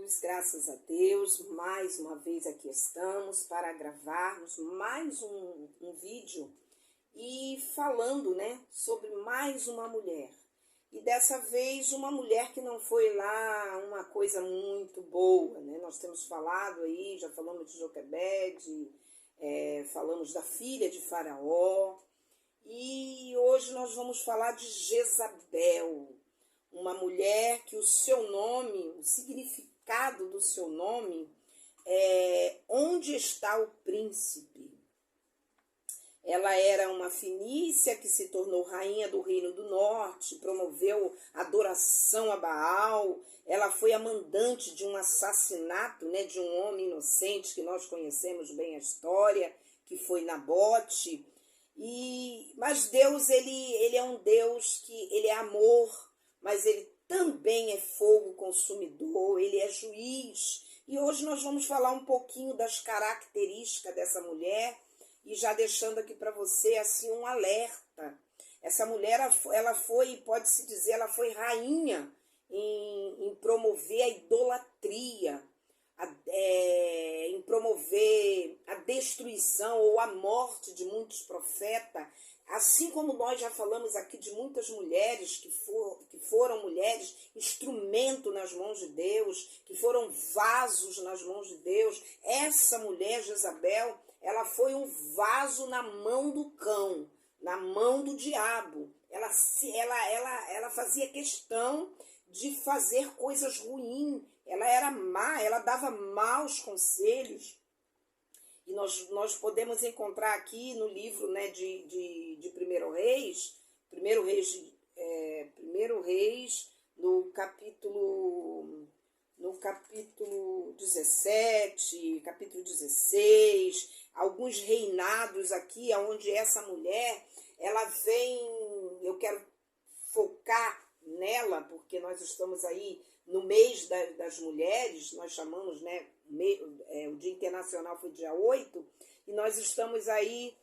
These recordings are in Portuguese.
Jesus, graças a Deus, mais uma vez aqui estamos para gravarmos mais um vídeo e falando, sobre mais uma mulher. E dessa vez uma mulher que não foi lá uma coisa muito boa, Nós temos falado aí, já falamos de Joquebede, falamos da filha de Faraó, e hoje nós vamos falar de Jezabel, uma mulher que o seu nome, o significado do seu nome é Onde está o príncipe? Ela era uma fenícia que se tornou rainha do Reino do Norte, promoveu adoração a Baal. Ela foi a mandante de um assassinato, de um homem inocente, que nós conhecemos bem a história, que foi Nabote. Mas Deus, ele é um Deus que ele é amor, mas ele também é fogo consumidor, ele é juiz. E hoje nós vamos falar um pouquinho das características dessa mulher, e já deixando aqui para você assim um alerta. Essa mulher, ela foi, pode-se dizer, ela foi rainha em promover a idolatria, em promover a destruição ou a morte de muitos profetas, assim como nós já falamos aqui de muitas mulheres que foram mulheres, instrumento nas mãos de Deus, que foram vasos nas mãos de Deus. Essa mulher, Jezabel, ela foi um vaso na mão do cão, na mão do diabo. Ela fazia questão de fazer coisas ruins. Ela era má, ela dava maus conselhos. E nós podemos encontrar aqui no livro de 1 Reis, no capítulo 17, capítulo 16, alguns reinados aqui, onde essa mulher, ela vem, eu quero focar nela, porque nós estamos aí no mês das mulheres, nós chamamos, o Dia Internacional foi dia 8, e nós estamos aí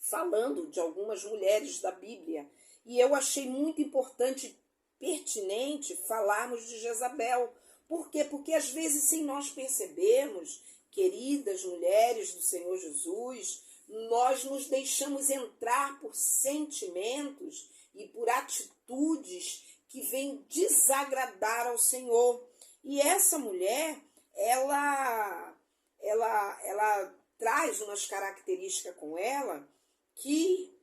falando de algumas mulheres da Bíblia. E eu achei muito importante, pertinente, falarmos de Jezabel. Por quê? Porque às vezes, sem nós percebermos, queridas mulheres do Senhor Jesus, nós nos deixamos entrar por sentimentos e por atitudes que vêm desagradar ao Senhor. E essa mulher, ela traz umas características com ela que,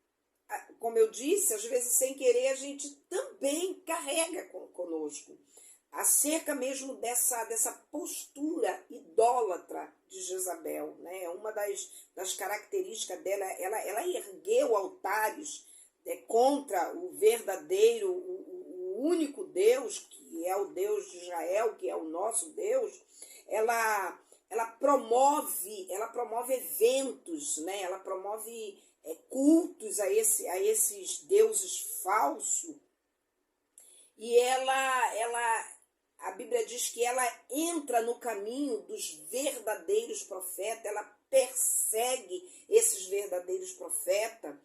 como eu disse, às vezes sem querer a gente também carrega conosco, acerca mesmo dessa postura idólatra de Jezabel, Uma das características dela, ela ergueu altares contra o verdadeiro, o único Deus, que é o Deus de Israel, que é o nosso Deus. Ela promove eventos, Ela promove cultos a esses deuses falsos. E a Bíblia diz que ela entra no caminho dos verdadeiros profetas, ela persegue esses verdadeiros profetas.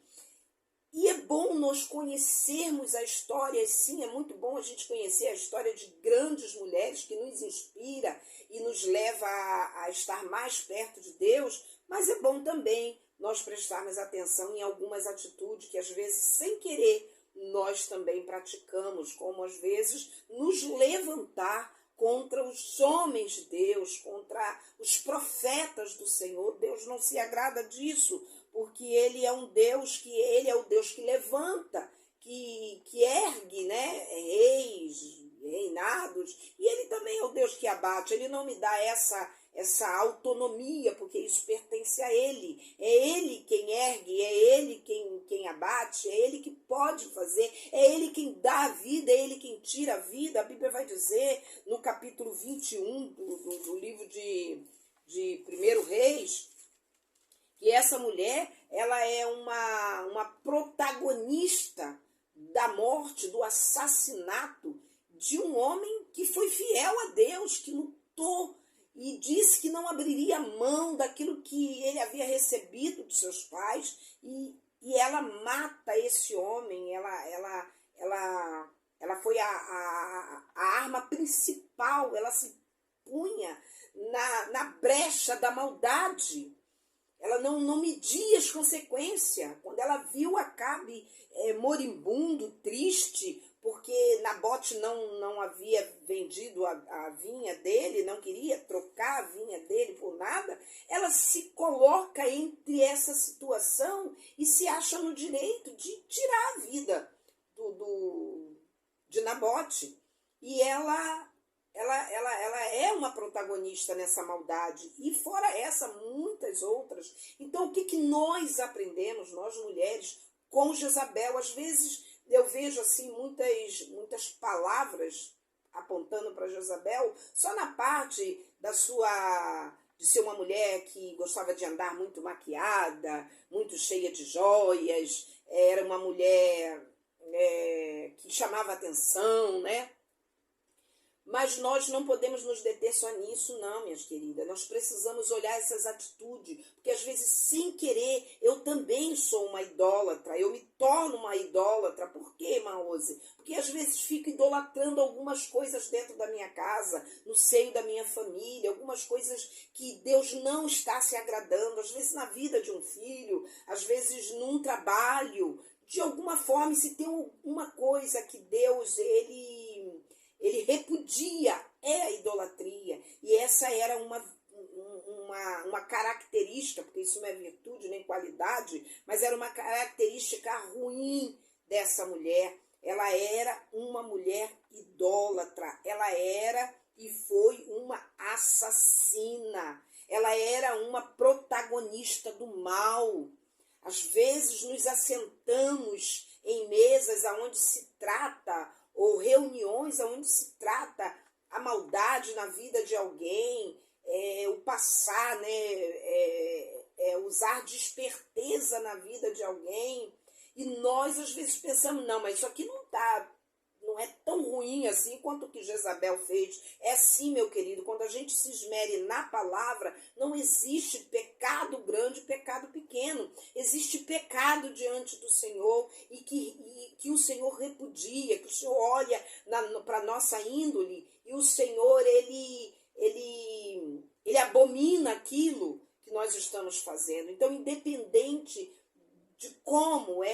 E é bom nós conhecermos a história, sim, é muito bom a gente conhecer a história de grandes mulheres que nos inspira e nos leva a estar mais perto de Deus, mas é bom também nós prestarmos atenção em algumas atitudes que às vezes, sem querer, nós também praticamos, como às vezes nos levantar contra os homens de Deus, contra os profetas do Senhor. Deus não se agrada disso, porque ele é um Deus ele é o Deus que levanta, que ergue, reis, reinados, e ele também é o Deus que abate. Ele não me dá essa autonomia, porque isso pertence a ele. É ele quem ergue, é ele quem abate, é ele que pode fazer, é ele quem dá a vida, é ele quem tira a vida. A Bíblia vai dizer no capítulo 21 do livro de 1 Reis, que essa mulher, ela é uma protagonista da morte, do assassinato de um homem que foi fiel a Deus, que lutou e disse que não abriria mão daquilo que ele havia recebido de seus pais, e ela mata esse homem. Ela foi a arma principal, ela se punha na brecha da maldade. Ela não media as consequências. Quando ela viu Acabe moribundo, triste, porque Nabote não havia vendido a vinha dele, não queria trocar a vinha dele por nada, ela se coloca entre essa situação e se acha no direito de tirar a vida de Nabote. E ela é uma protagonista nessa maldade. E fora essa, muitas outras. Então, o que nós aprendemos, nós mulheres, com Jezabel? Às vezes eu vejo assim muitas palavras apontando para Jezabel, só na parte de ser uma mulher que gostava de andar muito maquiada, muito cheia de joias, era uma mulher que chamava atenção, né? Mas nós não podemos nos deter só nisso, não, minhas queridas. Nós precisamos olhar essas atitudes, porque às vezes, sem querer, eu também sou uma idólatra, eu me torno uma idólatra. Por quê, Maose? Porque às vezes fico idolatrando algumas coisas dentro da minha casa, no seio da minha família, algumas coisas que Deus não está se agradando, às vezes na vida de um filho, às vezes num trabalho. De alguma forma, se tem uma coisa que Deus, ele repudia, é a idolatria. E essa era uma característica, porque isso não é virtude nem qualidade, mas era uma característica ruim dessa mulher. Ela era uma mulher idólatra, ela era e foi uma assassina, ela era uma protagonista do mal. Às vezes nos assentamos em mesas onde se trata, ou reuniões onde se trata a maldade na vida de alguém, o passar, usar desperteza na vida de alguém, e nós às vezes pensamos, não, mas isso aqui não é tão ruim assim quanto o que Jezabel fez. É sim, meu querido, quando a gente se esmere na palavra, não existe pecado grande e pecado pequeno. Existe pecado diante do Senhor e que o Senhor repudia, que o Senhor olha para a nossa índole e o Senhor, ele abomina aquilo que nós estamos fazendo. Então, independente de como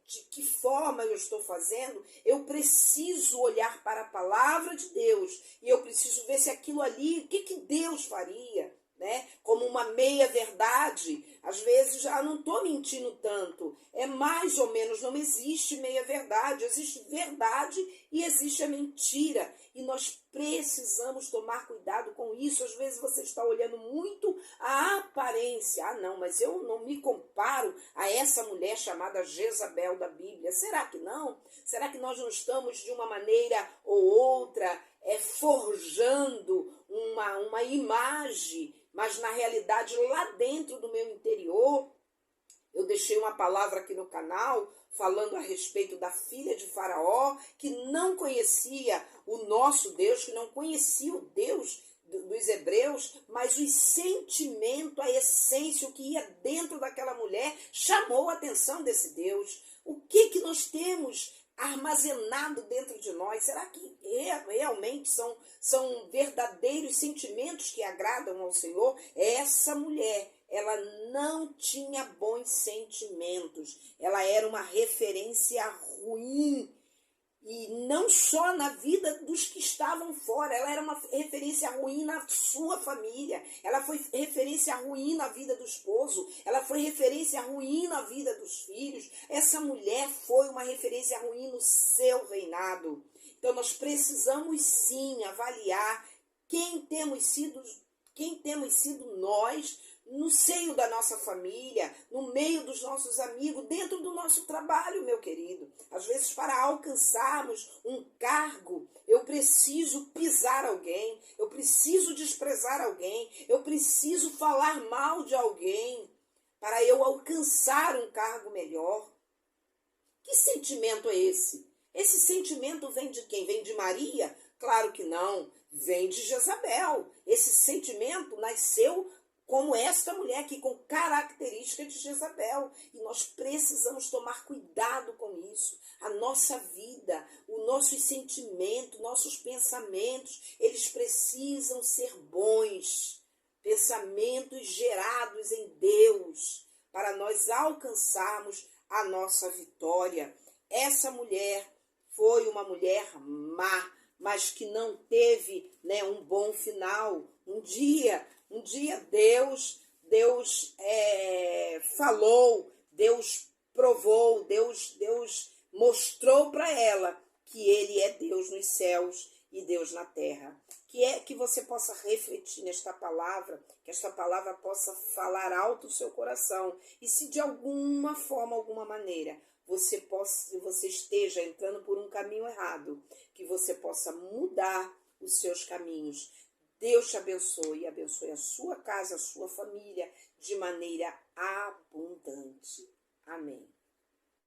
de que forma eu estou fazendo, eu preciso olhar para a palavra de Deus e eu preciso ver se aquilo ali, o que Deus faria, né? Como uma meia-verdade. Às vezes, não estou mentindo tanto, é mais ou menos, não existe meia-verdade, existe verdade e existe a mentira. E nós precisamos tomar cuidado com isso. Às vezes você está olhando muito a aparência. Não, mas eu não me comparo a essa mulher chamada Jezabel da Bíblia. Será que não? Será que nós não estamos de uma maneira ou outra forjando uma imagem, mas na realidade lá dentro do meu interior? Eu deixei uma palavra aqui no canal falando a respeito da filha de Faraó, que não conhecia o nosso Deus, que não conhecia o Deus dos hebreus, mas o sentimento, a essência, o que ia dentro daquela mulher, chamou a atenção desse Deus. O que nós temos armazenado dentro de nós? Será que realmente são verdadeiros sentimentos que agradam ao Senhor? Essa mulher, ela não tinha bons sentimentos, ela era uma referência ruim, e não só na vida dos que estavam fora, ela era uma referência ruim na sua família, ela foi referência ruim na vida do esposo, ela foi referência ruim na vida dos filhos. Essa mulher foi uma referência ruim no seu reinado. Então nós precisamos sim avaliar quem temos sido nós, no seio da nossa família, no meio dos nossos amigos, dentro do nosso trabalho, meu querido. Às vezes, para alcançarmos um cargo, eu preciso pisar alguém, eu preciso desprezar alguém, eu preciso falar mal de alguém para eu alcançar um cargo melhor. Que sentimento é esse? Esse sentimento vem de quem? Vem de Maria? Claro que não. Vem de Jezabel. Esse sentimento nasceu como esta mulher aqui, com característica de Jezabel. E nós precisamos tomar cuidado com isso. A nossa vida, os nossos sentimentos, nossos pensamentos, eles precisam ser bons. Pensamentos gerados em Deus, para nós alcançarmos a nossa vitória. Essa mulher foi uma mulher má, mas que não teve, né, um bom final. Um dia Deus falou, Deus provou, Deus mostrou para ela que Ele é Deus nos céus e Deus na terra. Que você possa refletir nesta palavra, que esta palavra possa falar alto o seu coração. E se de alguma forma, alguma maneira, você esteja entrando por um caminho errado, que você possa mudar os seus caminhos. Deus te abençoe e abençoe a sua casa, a sua família de maneira abundante. Amém.